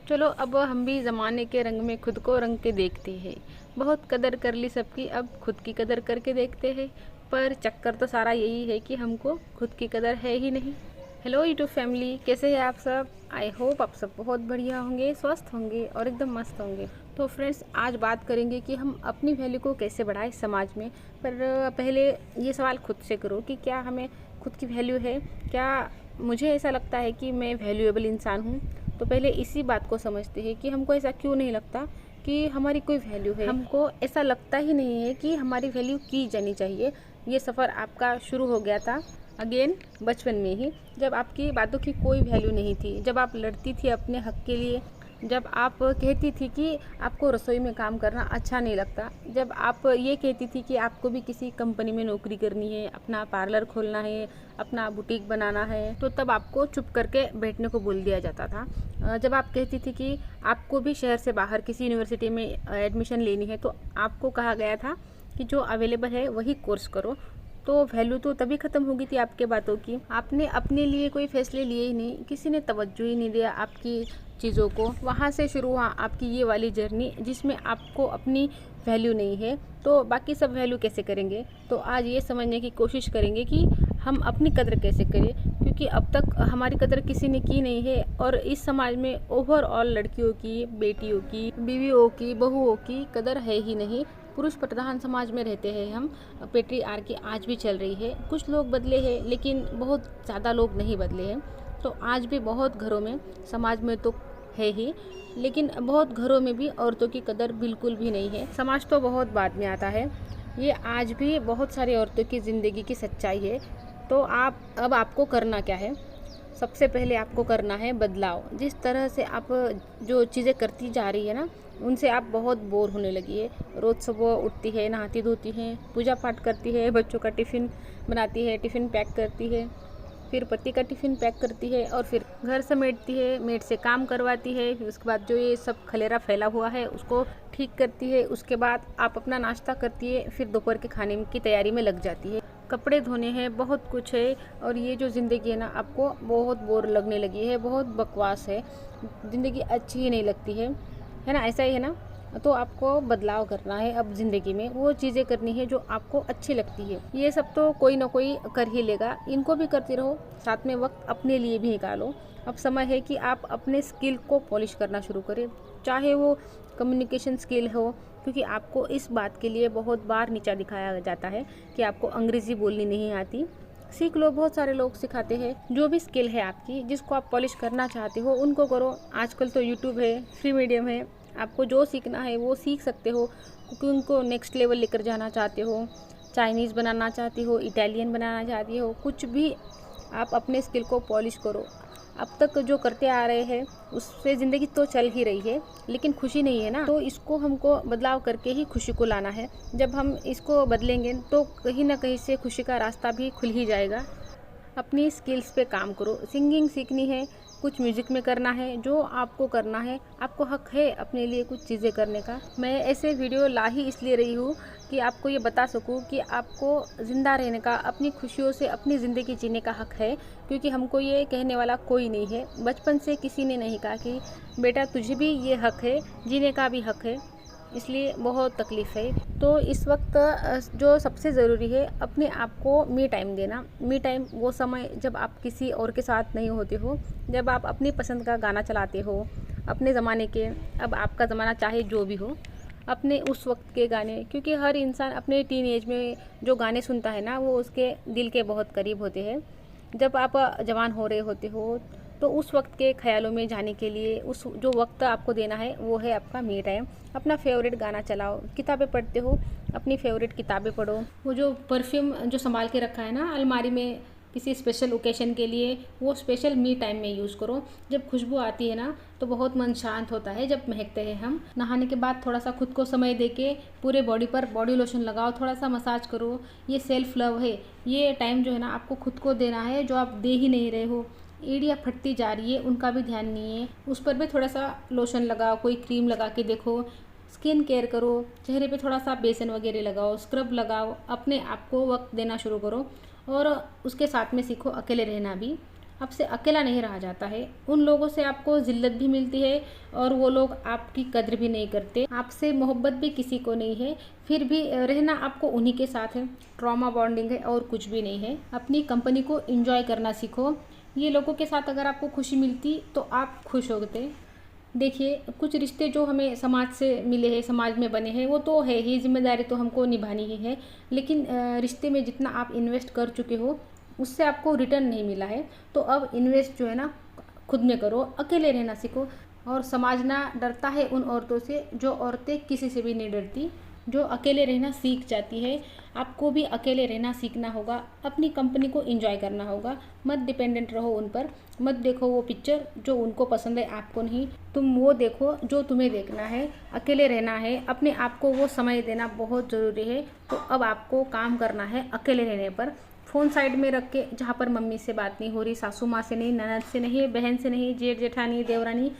चलो अब हम भी ज़माने के रंग में खुद को रंग के देखते हैं। बहुत कदर कर ली सबकी, अब खुद की कदर करके देखते हैं। पर चक्कर तो सारा यही है कि हमको खुद की कदर है ही नहीं। हेलो यूट्यूब फैमिली, कैसे हैं आप सब? आई होप आप सब बहुत बढ़िया होंगे, स्वस्थ होंगे और एकदम मस्त होंगे। तो फ्रेंड्स, आज बात करेंगे कि हम अपनी वैल्यू को कैसे बढ़ाएं समाज में। पर पहले ये सवाल खुद से करो कि क्या हमें खुद की वैल्यू है? क्या मुझे ऐसा लगता है कि मैं वैल्यूएबल इंसान हूँ? तो पहले इसी बात को समझते हैं कि हमको ऐसा क्यों नहीं लगता कि हमारी कोई वैल्यू है। हमको ऐसा लगता ही नहीं है कि हमारी वैल्यू की जानी चाहिए। ये सफ़र आपका शुरू हो गया था अगेन बचपन में ही, जब आपकी बातों की कोई वैल्यू नहीं थी, जब आप लड़ती थी अपने हक के लिए, जब आप कहती थी कि आपको रसोई में काम करना अच्छा नहीं लगता, जब आप ये कहती थी कि आपको भी किसी कंपनी में नौकरी करनी है, अपना पार्लर खोलना है, अपना बुटीक बनाना है, तो तब आपको चुप करके बैठने को बोल दिया जाता था। जब आप कहती थी कि आपको भी शहर से बाहर किसी यूनिवर्सिटी में एडमिशन लेनी है, तो आपको कहा गया था कि जो अवेलेबल है वही कोर्स करो। तो वैल्यू तो तभी ख़त्म हो गई थी आपके बातों की। आपने अपने लिए कोई फैसले लिए ही नहीं, किसी ने तवज्जो ही नहीं दिया आपकी चीज़ों को। वहाँ से शुरू हुआ आपकी ये वाली जर्नी जिसमें आपको अपनी वैल्यू नहीं है, तो बाकी सब वैल्यू कैसे करेंगे। तो आज ये समझने की कोशिश करेंगे कि हम अपनी कदर कैसे करें, क्योंकि अब तक हमारी कदर किसी ने की नहीं है। और इस समाज में ओवरऑल लड़कियों की, बेटियों की, बीवियों की, बहुओं की कदर है ही नहीं। पुरुष प्रधान समाज में रहते हैं हम। पेट्रियार्की आज भी चल रही है। कुछ लोग बदले हैं लेकिन बहुत ज़्यादा लोग नहीं बदले हैं। तो आज भी बहुत घरों में, समाज में तो है ही, लेकिन बहुत घरों में भी औरतों की कदर बिल्कुल भी नहीं है। समाज तो बहुत बाद में आता है, ये आज भी बहुत सारी औरतों की ज़िंदगी की सच्चाई है। तो अब आपको करना क्या है? सबसे पहले आपको करना है बदलाव। जिस तरह से आप जो चीज़ें करती जा रही है ना, उनसे आप बहुत बोर होने लगी है। रोज़ सुबह उठती है, नहाती धोती है, पूजा पाठ करती है, बच्चों का टिफ़िन बनाती है, टिफ़िन पैक करती है, फिर पति का टिफ़िन पैक करती है और फिर घर समेटती है, मेड से काम करवाती है, फिर उसके बाद जो ये सब खलेरा फैला हुआ है उसको ठीक करती है। उसके बाद आप अपना नाश्ता करती है, फिर दोपहर के खाने की तैयारी में लग जाती है। कपड़े धोने हैं, बहुत कुछ है। और ये जो ज़िंदगी है ना, आपको बहुत बोर लगने लगी है, बहुत बकवास है, ज़िंदगी अच्छी ही नहीं लगती है ना? ऐसा ही है ना? तो आपको बदलाव करना है। अब ज़िंदगी में वो चीज़ें करनी है जो आपको अच्छी लगती है। ये सब तो कोई ना कोई कर ही लेगा, इनको भी करते रहो, साथ में वक्त अपने लिए भी निकालो। अब समय है कि आप अपने स्किल को पॉलिश करना शुरू करें, चाहे वो कम्युनिकेशन स्किल हो, क्योंकि आपको इस बात के लिए बहुत बार नीचा दिखाया जाता है कि आपको अंग्रेज़ी बोलनी नहीं आती। सीख लो, बहुत सारे लोग सिखाते हैं। जो भी स्किल है आपकी, जिसको आप पॉलिश करना चाहते हो, उनको करो। आजकल तो यूट्यूब है, फ्री मीडियम है, आपको जो सीखना है वो सीख सकते हो। कुकिंग को नेक्स्ट लेवल लेकर जाना चाहते हो, चाइनीज़ बनाना चाहती हो, इटालियन बनाना चाहती हो, कुछ भी आप अपने स्किल को पॉलिश करो। अब तक जो करते आ रहे हैं उससे ज़िंदगी तो चल ही रही है, लेकिन खुशी नहीं है ना। तो इसको हमको बदलाव करके ही खुशी को लाना है। जब हम इसको बदलेंगे तो कहीं ना कहीं से खुशी का रास्ता भी खुल ही जाएगा। अपनी स्किल्स पे काम करो। सिंगिंग सीखनी है, कुछ म्यूज़िक में करना है, जो आपको करना है। आपको हक है अपने लिए कुछ चीज़ें करने का। मैं ऐसे वीडियो ला ही इसलिए रही हूँ कि आपको ये बता सकूँ कि आपको ज़िंदा रहने का, अपनी खुशियों से अपनी ज़िंदगी जीने का हक है। क्योंकि हमको ये कहने वाला कोई नहीं है, बचपन से किसी ने नहीं कहा कि बेटा तुझे भी ये हक है, जीने का भी हक है। इसलिए बहुत तकलीफ़ है। तो इस वक्त जो सबसे ज़रूरी है, अपने आप को मी टाइम देना। मी टाइम वो समय जब आप किसी और के साथ नहीं होते हो, जब आप अपनी पसंद का गाना चलाते हो, अपने ज़माने के, अब आपका ज़माना चाहे जो भी हो, अपने उस वक्त के गाने। क्योंकि हर इंसान अपने टीन एज में जो गाने सुनता है ना, वो उसके दिल के बहुत करीब होते हैं। जब आप जवान हो रहे होते हो, तो उस वक्त के ख्यालों में जाने के लिए उस जो वक्त आपको देना है वो है आपका मी टाइम। अपना फेवरेट गाना चलाओ। किताबें पढ़ते हो, अपनी फेवरेट किताबें पढ़ो। वो जो परफ्यूम जो संभाल के रखा है ना अलमारी में किसी स्पेशल ओकेशन के लिए, वो स्पेशल मी टाइम में यूज़ करो। जब खुशबू आती है ना, तो बहुत मन शांत होता है। जब महकते हैं हम, नहाने के बाद थोड़ा सा खुद को समय देके पूरे बॉडी पर बॉडी लोशन लगाओ, थोड़ा सा मसाज करो। ये सेल्फ लव है। ये टाइम जो है ना, आपको खुद को देना है, जो आप दे ही नहीं रहे हो। एड़ियाँ फटती जा रही है, उनका भी ध्यान नहीं है, उस पर भी थोड़ा सा लोशन लगाओ, कोई क्रीम लगा के देखो। स्किन केयर करो, चेहरे पे थोड़ा सा बेसन वगैरह लगाओ, स्क्रब लगाओ। अपने आप को वक्त देना शुरू करो और उसके साथ में सीखो अकेले रहना भी। आपसे अकेला नहीं रहा जाता है। उन लोगों से आपको जिल्लत भी मिलती है और वो लोग आपकी कद्र भी नहीं करते, आपसे मोहब्बत भी किसी को नहीं है, फिर भी रहना आपको उन्हीं के साथ है। ट्रॉमा बॉन्डिंग है और कुछ भी नहीं है। अपनी कंपनी को एंजॉय करना सीखो। ये लोगों के साथ अगर आपको खुशी मिलती तो आप खुश होते। देखिए, कुछ रिश्ते जो हमें समाज से मिले हैं, समाज में बने हैं, वो तो है ही, जिम्मेदारी तो हमको निभानी ही है। लेकिन रिश्ते में जितना आप इन्वेस्ट कर चुके हो उससे आपको रिटर्न नहीं मिला है, तो अब इन्वेस्ट जो है ना खुद में करो, अकेले रहना सीखो। और समाज ना डरता है उन औरतों से जो औरतें किसी से भी नहीं डरती, जो अकेले रहना सीख जाती है। आपको भी अकेले रहना सीखना होगा, अपनी कंपनी को एंजॉय करना होगा। मत डिपेंडेंट रहो उन पर, मत देखो वो पिक्चर जो उनको पसंद है आपको नहीं। तुम वो देखो जो तुम्हें देखना है। अकेले रहना है, अपने आप को वो समय देना बहुत ज़रूरी है। तो अब आपको काम करना है अकेले रहने पर। फ़ोन साइड में रख के, जहाँ पर मम्मी से बात नहीं हो रही, सासू माँ से नहीं, ननद से नहीं, बहन से नहीं, जेठ जेठानी देवरानी,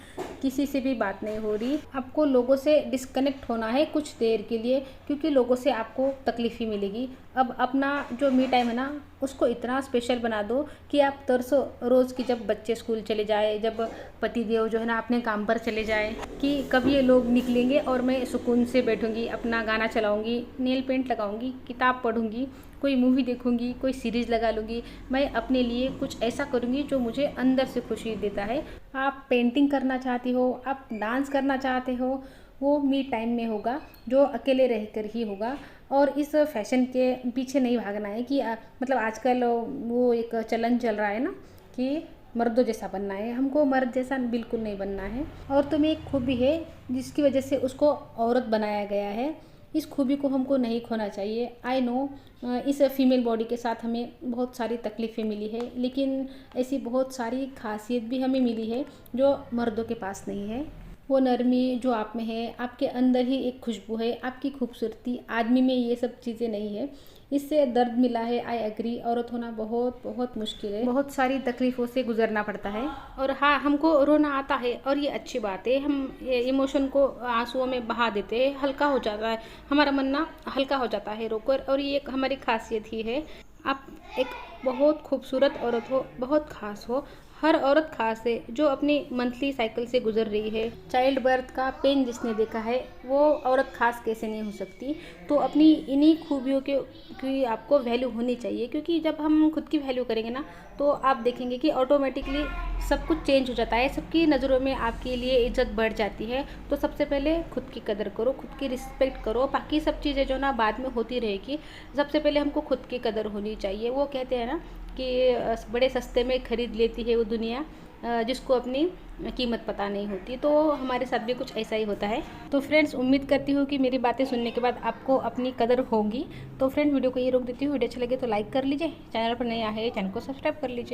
किसी से भी बात नहीं हो रही। आपको लोगों से डिस्कनेक्ट होना है कुछ देर के लिए, क्योंकि लोगों से आपको तकलीफ़ ही मिलेगी। अब अपना जो मी टाइम है ना, उसको इतना स्पेशल बना दो कि आप तरसो रोज़ की, जब बच्चे स्कूल चले जाए, जब पति देव जो है ना अपने काम पर चले जाए, कि कब ये लोग निकलेंगे और मैं सुकून से बैठूंगी, अपना गाना चलाऊंगी, नेल पेंट लगाऊंगी, किताब पढ़ूंगी, कोई मूवी देखूंगी, कोई सीरीज़ लगा लूँगी। मैं अपने लिए कुछ ऐसा करूँगी जो मुझे अंदर से खुशी देता है। आप पेंटिंग करना चाहती हो, आप डांस करना चाहते हो, वो मी टाइम में होगा, जो अकेले रहकर ही होगा। और इस फैशन के पीछे नहीं भागना है कि मतलब आजकल वो एक चलन चल रहा है ना कि मर्दों जैसा बनना है। हमको मर्द जैसा बिल्कुल नहीं बनना है। और तुम्हें एक खूबी है जिसकी वजह से उसको औरत बनाया गया है, इस खूबी को हमको नहीं खोना चाहिए। आई नो इस फीमेल बॉडी के साथ हमें बहुत सारी तकलीफ़ें मिली है, लेकिन ऐसी बहुत सारी खासियत भी हमें मिली है जो मर्दों के पास नहीं है। वो नरमी जो आप में है, आपके अंदर ही एक खुशबू है, आपकी खूबसूरती, आदमी में ये सब चीज़ें नहीं है। इससे दर्द मिला है, आई एग्री। औरत होना बहुत बहुत मुश्किल है, बहुत सारी तकलीफ़ों से गुजरना पड़ता है। और हाँ, हमको रोना आता है और ये अच्छी बात है। हम इमोशन को आंसुओं में बहा देते हैं, हल्का हो जाता है, हमारा मन ना हल्का हो जाता है रोकर, और ये एक हमारी खासियत ही है। आप एक बहुत खूबसूरत औरत हो, बहुत ख़ास हो। हर औरत खास है जो अपनी मंथली साइकिल से गुजर रही है। चाइल्ड बर्थ का पेन जिसने देखा है वो औरत खास कैसे नहीं हो सकती। तो अपनी इन्हीं खूबियों के की आपको वैल्यू होनी चाहिए, क्योंकि जब हम खुद की वैल्यू करेंगे ना तो आप देखेंगे कि ऑटोमेटिकली सब कुछ चेंज हो जाता है, सबकी नज़रों में आपके लिए इज्जत बढ़ जाती है। तो सबसे पहले खुद की कदर करो, खुद की रिस्पेक्ट करो, बाकी सब चीज़ें जो ना बाद में होती रहेगी। सबसे पहले हमको खुद की कदर होनी चाहिए। वो कहते हैं ना कि बड़े सस्ते में ख़रीद लेती है वो दुनिया, जिसको अपनी कीमत पता नहीं होती। तो हमारे साथ भी कुछ ऐसा ही होता है। तो फ्रेंड्स, उम्मीद करती हूँ कि मेरी बातें सुनने के बाद आपको अपनी कदर होगी। तो फ्रेंड, वीडियो को ये रोक देती हूँ। वीडियो अच्छा लगे तो लाइक कर लीजिए, चैनल पर नए आए चैनल को सब्सक्राइब कर लीजिए।